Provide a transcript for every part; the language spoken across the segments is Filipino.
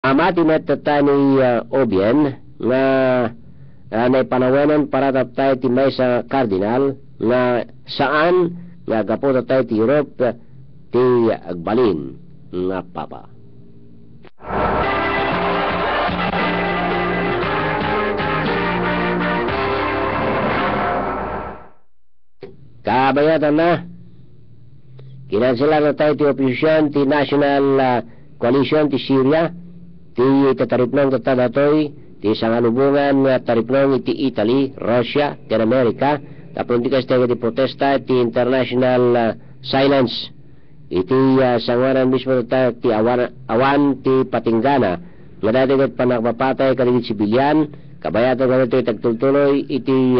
Amati met tatani Obien nga naipanawanan para tatay ti may sa cardinal nga saan nga gapo tatay ti Europe ti agbalin nga papa. Kabayatan na kinansila na tayo ti opisyon ti National Coalition ti Syria ti tataripnong tatadatoy ti sangalubungan nga taripnong iti Italy, Russia, ti Amerika tapos di kasi ti protesta ti international silence iti sangaran mismo tayo ti awan ti patinggana nga dati kat panakmapatay kaligid sibilyan kabayatan nga ito tagtultuloy iti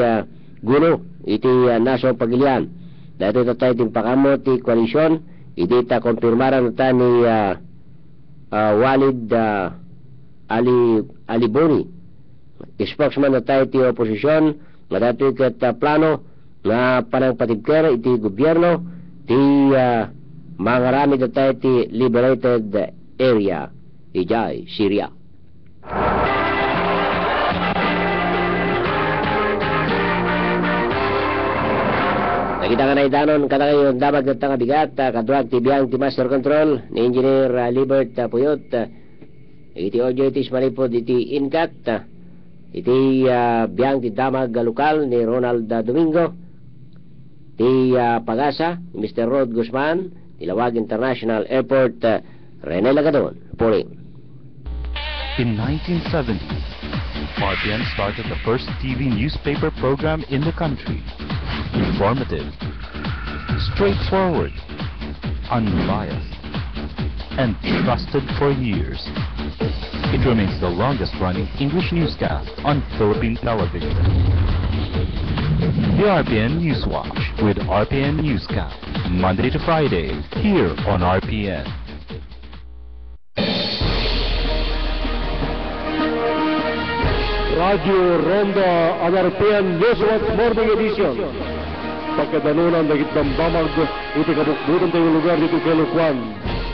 gulo iti naso pagilian dati tayo ti pakamo ti koalisyon iti ta konfirmaran ta ni Walid Aliboni spokesman na tayo ti oposisyon nga dati kat plano nga panang patibker iti gobyerno ti mangarami na tayo ti liberated area ijay Syria. Nakita nga na idanon kada kayo dapat na tangabigat kaduag ti biyang ti master control ni Engineer Libert Puyot iti audio itis malipod iti inkat iti biyang ti damag lokal ni Ronald Domingo ti pagasa ni Mr. Rod Guzman ti Lawag International Airport Rene Lagadon reporting. In 1970, RPN started the first TV newspaper program in the country. Informative, straightforward, unbiased, and trusted for years. It remains the longest-running English newscast on Philippine television. The RPN Newswatch with RPN Newscast, Monday to Friday, here on RPN. Radio Ronda ang RPN Newswatch Morning Edition. Pagkadanunan na kitambamag iti kabukbutan tayo lugar dito kay Lukwan.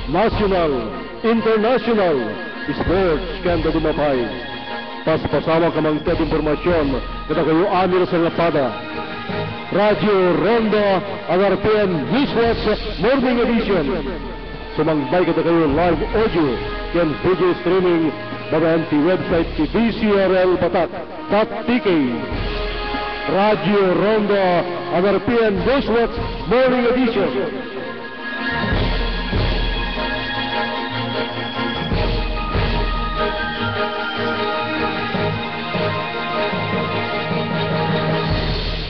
National, international, sports kanda dumapay. Paspasama ka mang tet informasyon kada kayo anil sa lapada. Radio Ronda ang RPN Newswatch Morning Edition. Sumangbay kada kayo live audio and video streaming bagaan ti website ti DCRLbatak.tk. Radio Ronda ang RPN Newswatch Morning Edition.